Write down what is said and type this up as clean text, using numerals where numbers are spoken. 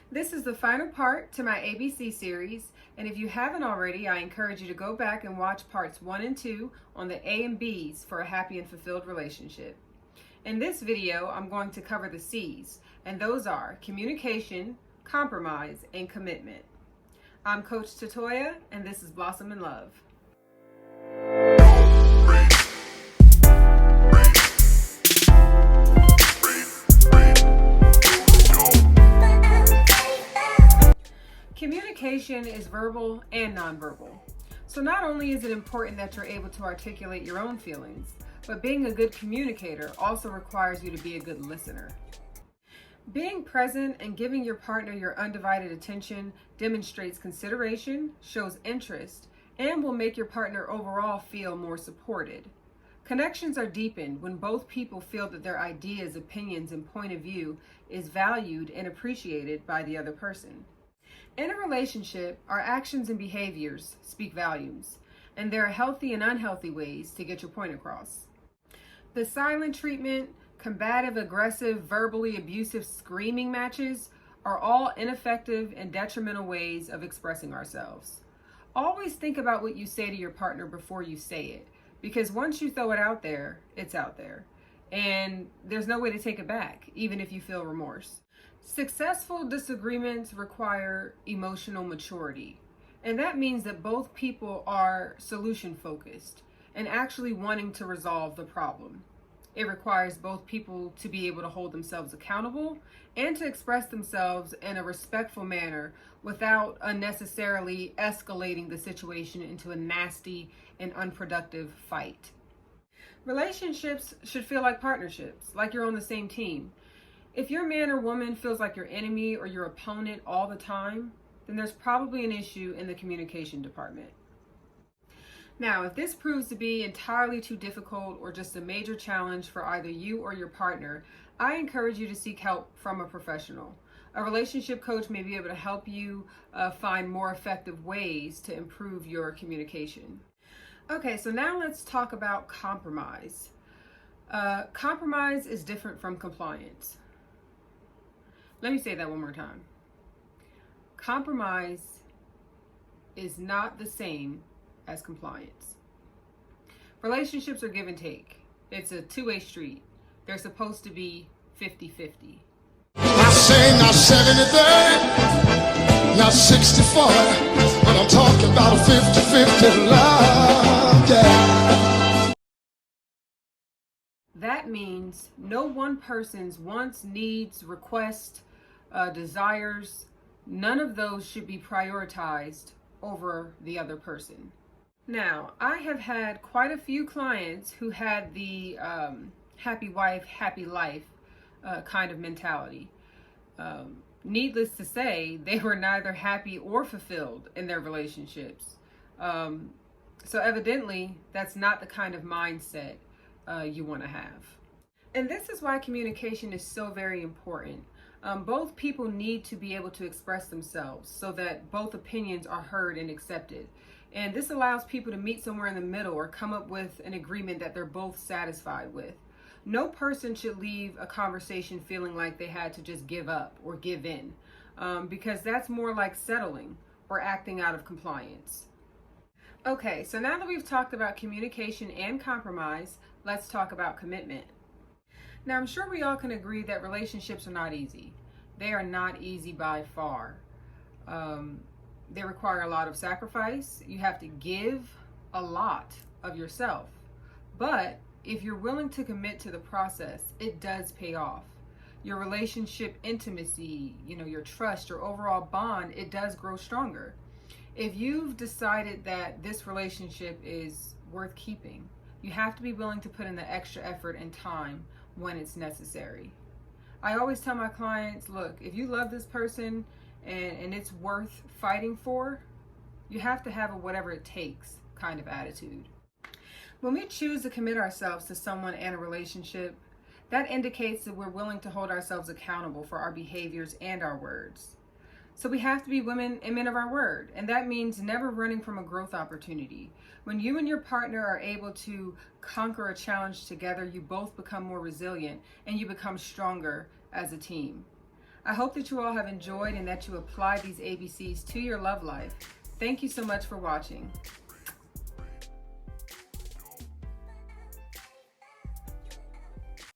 This is the final part to my ABC series, and if you haven't already, I encourage you to go back and watch parts 1 and 2 on the A and B's for a happy and fulfilled relationship. In this video, I'm going to cover the C's, and those are communication, compromise, and commitment. I'm Coach Tatoya, and this is Blossom in Love. Communication is verbal and nonverbal. So not only is it important that you're able to articulate your own feelings, but being a good communicator also requires you to be a good listener. Being present and giving your partner your undivided attention demonstrates consideration, shows interest, and will make your partner overall feel more supported. Connections are deepened when both people feel that their ideas, opinions, and point of view is valued and appreciated by the other person. In a relationship, our actions and behaviors speak volumes, and there are healthy and unhealthy ways to get your point across. The silent treatment, combative, aggressive, verbally abusive screaming matches are all ineffective and detrimental ways of expressing ourselves. Always think about what you say to your partner before you say it, because once you throw it out there, it's out there. And there's no way to take it back, even if you feel remorse. Successful disagreements require emotional maturity, and that means that both people are solution focused and actually wanting to resolve the problem. It requires both people to be able to hold themselves accountable and to express themselves in a respectful manner without unnecessarily escalating the situation into a nasty and unproductive fight. Relationships should feel like partnerships, like you're on the same team. If your man or woman feels like your enemy or your opponent all the time, then there's probably an issue in the communication department. Now, if this proves to be entirely too difficult or just a major challenge for either you or your partner, I encourage you to seek help from a professional. A relationship coach may be able to help you find more effective ways to improve your communication. Okay, so now let's talk about compromise. Compromise is different from compliance. Let me say that one more time. Compromise is not the same as compliance. Relationships are give and take. It's a two-way street. They're supposed to be 50-50. I say not 70-30, not 60-40, but I'm talking about a 50-50 love, yeah. That means no one person's wants, needs, requests, desires, none of those should be prioritized over the other person. Now, I have had quite a few clients who had the happy wife, happy life kind of mentality. Needless to say, they were neither happy or fulfilled in their relationships. So evidently, that's not the kind of mindset you want to have. And this is why communication is so very important. Both people need to be able to express themselves so that both opinions are heard and accepted. And this allows people to meet somewhere in the middle or come up with an agreement that they're both satisfied with. No person should leave a conversation feeling like they had to just give up or give in, because that's more like settling or acting out of compliance. Okay, so now that we've talked about communication and compromise, let's talk about commitment. Now, I'm sure we all can agree that relationships are not easy. They are not easy by far. They require a lot of sacrifice. You have to give a lot of yourself. But if you're willing to commit to the process, it does pay off. Your relationship intimacy, your trust, your overall bond, it does grow stronger. If you've decided that this relationship is worth keeping, you have to be willing to put in the extra effort and time when it's necessary. I always tell my clients, look, if you love this person and it's worth fighting for, you have to have a whatever it takes kind of attitude. When we choose to commit ourselves to someone and a relationship, that indicates that we're willing to hold ourselves accountable for our behaviors and our words. So we have to be women and men of our word, and that means never running from a growth opportunity. When you and your partner are able to conquer a challenge together, you both become more resilient and you become stronger as a team. I hope that you all have enjoyed and that you apply these ABCs to your love life. Thank you so much for watching.